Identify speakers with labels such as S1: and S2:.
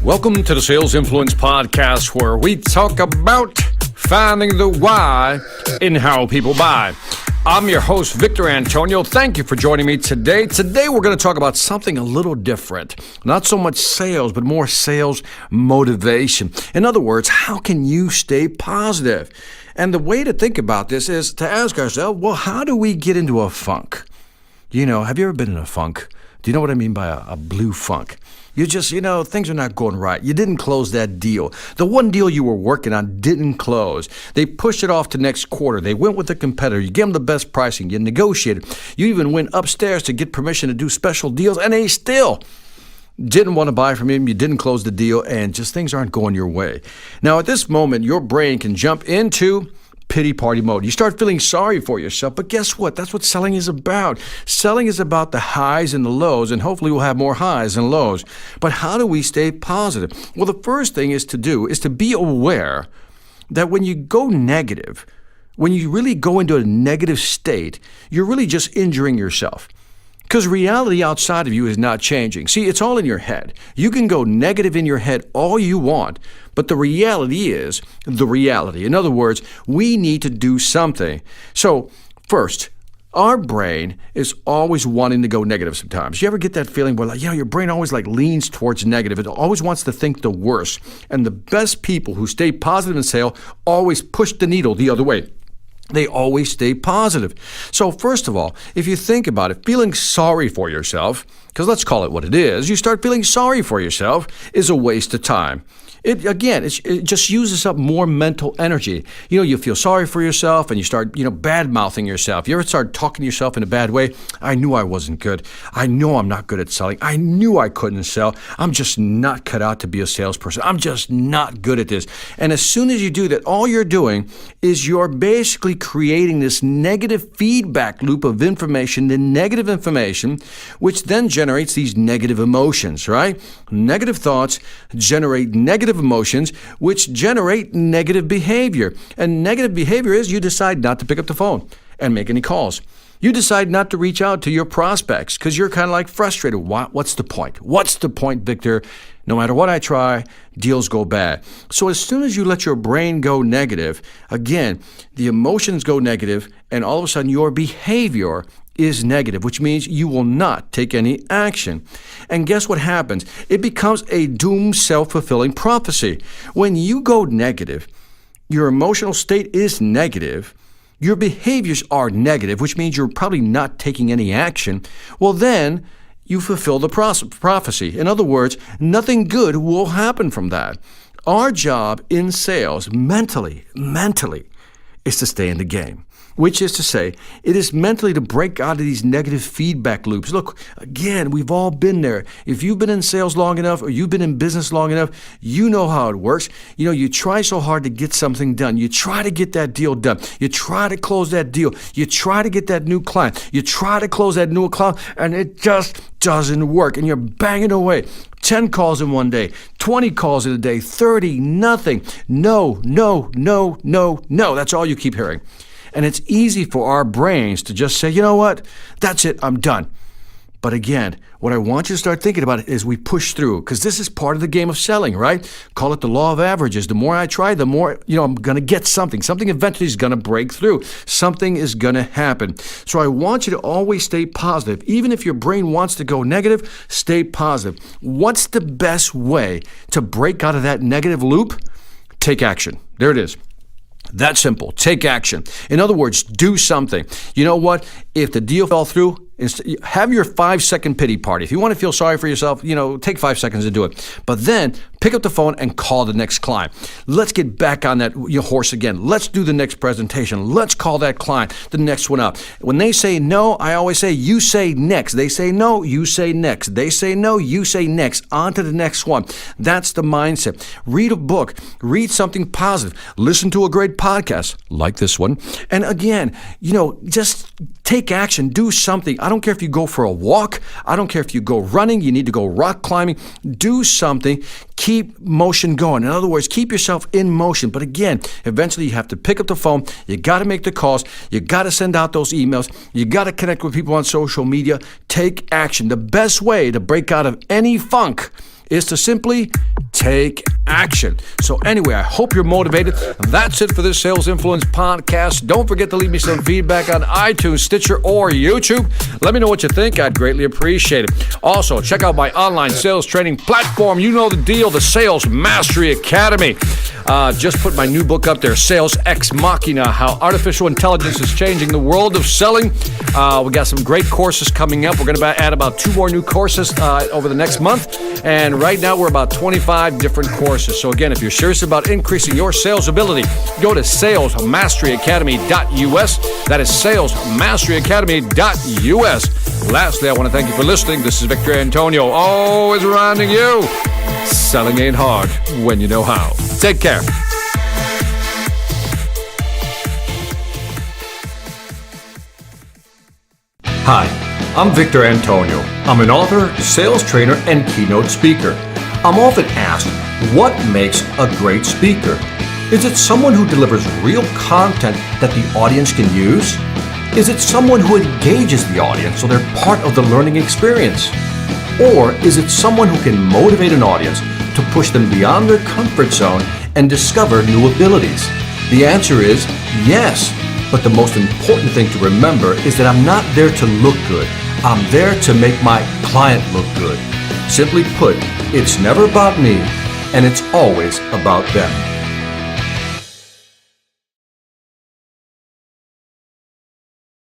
S1: Welcome to the Sales Influence Podcast, where we talk about finding the why in how people buy. I'm your host, Victor Antonio. Thank you for joining me today. Today, we're going to talk about something a little different. Not so much sales, but more sales motivation. In other words, how can you stay positive? And the way to think about this is to ask ourselves, well, how do we get into a funk? You know, have you ever been in a funk? Do you know what I mean by a blue funk? You just, things are not going right. You didn't close that deal. The one deal you were working on didn't close. They pushed it off to next quarter. They went with a competitor. You gave them the best pricing. You negotiated. You even went upstairs to get permission to do special deals, and they still didn't want to buy from him. You didn't close the deal, and just things aren't going your way. Now, at this moment, your brain can jump into pity party mode. You start feeling sorry for yourself, but guess what? That's what selling is about. Selling is about the highs and the lows, and hopefully we'll have more highs and lows. But how do we stay positive? Well, the first thing is to be aware that when you go negative, when you really go into a negative state, you're really just injuring yourself. Because reality outside of you is not changing. See, it's all in your head. You can go negative in your head all you want, but the reality is the reality. In other words, we need to do something. So, first, our brain is always wanting to go negative sometimes. You ever get that feeling where, your brain always leans towards negative. It always wants to think the worst. And the best people who stay positive in sales always push the needle the other way. They always stay positive. So first of all, if you think about it, feeling sorry for yourself, because let's call it what it is, you start feeling sorry for yourself is a waste of time. It just uses up more mental energy. You feel sorry for yourself and you start, bad-mouthing yourself. You ever start talking to yourself in a bad way? I knew I wasn't good. I know I'm not good at selling. I knew I couldn't sell. I'm just not cut out to be a salesperson. I'm just not good at this. And as soon as you do that, all you're doing is you're basically creating this negative feedback loop of information, the negative information, which then generates these negative emotions, right? Negative thoughts generate negative emotions, which generate negative behavior. And negative behavior is you decide not to pick up the phone and make any calls. You decide not to reach out to your prospects because you're kind of frustrated. What's the point? What's the point, Victor? No matter what I try, deals go bad. So as soon as you let your brain go negative, again, the emotions go negative, and all of a sudden your behavior is negative, which means you will not take any action. And guess what happens? It becomes a doomed, self-fulfilling prophecy. When you go negative, your emotional state is negative, your behaviors are negative, which means you're probably not taking any action. Well, then you fulfill the prophecy. In other words, nothing good will happen from that. Our job in sales, mentally, is to stay in the game. Which is to say, it is mentally to break out of these negative feedback loops. Look, again, we've all been there. If you've been in sales long enough or you've been in business long enough, you know how it works. You try so hard to get something done. You try to get that deal done. You try to close that deal. You try to get that new client. You try to close that new client, and it just doesn't work. And you're banging away. 10 calls in one day, 20 calls in a day, 30, nothing. No. That's all you keep hearing. And it's easy for our brains to just say, you know what, that's it, I'm done. But again, what I want you to start thinking about is we push through, because this is part of the game of selling, right? Call it the law of averages. The more I try, the more, I'm going to get something. Something eventually is going to break through. Something is going to happen. So I want you to always stay positive. Even if your brain wants to go negative, stay positive. What's the best way to break out of that negative loop? Take action. There it is. That simple. Take action. In other words, do something. You know what? If the deal fell through, have your 5-second pity party. If you want to feel sorry for yourself, take 5 seconds to do it. But then pick up the phone and call the next client. Let's get back on that horse again. Let's do the next presentation. Let's call that client, the next one up. When they say no, I always say, you say next. They say no, you say next. They say no, you say next. On to the next one. That's the mindset. Read a book. Read something positive. Listen to a great podcast like this one. And again, just take action. Do something. I don't care if you go for a walk. I don't care if you go running. You need to go rock climbing. Do something. Keep motion going. In other words, keep yourself in motion. But again, eventually you have to pick up the phone. You got to make the calls. You got to send out those emails. You got to connect with people on social media. Take action. The best way to break out of any funk is to simply take action. So anyway, I hope you're motivated. That's it for this Sales Influence podcast. Don't forget to leave me some feedback on iTunes, Stitcher, or YouTube. Let me know what you think. I'd greatly appreciate it. Also, check out my online sales training platform. You know the deal, the Sales Mastery Academy. Just put my new book up there, Sales Ex Machina, How Artificial Intelligence is Changing the World of Selling. We got some great courses coming up. We're going to add about 2 more new courses over the next month. And right now, we're about 25 different courses. So again, if you're serious about increasing your sales ability, go to salesmasteryacademy.us. That is salesmasteryacademy.us. Lastly, I want to thank you for listening. This is Victor Antonio, always reminding you, selling ain't hard when you know how. Take care. Hi, I'm Victor Antonio. I'm an author, sales trainer, and keynote speaker. I'm often asked, what makes a great speaker? Is it someone who delivers real content that the audience can use? Is it someone who engages the audience so they're part of the learning experience? Or is it someone who can motivate an audience to push them beyond their comfort zone and discover new abilities? The answer is yes. But the most important thing to remember is that I'm not there to look good. I'm there to make my client look good. Simply put, it's never about me, and it's always about them.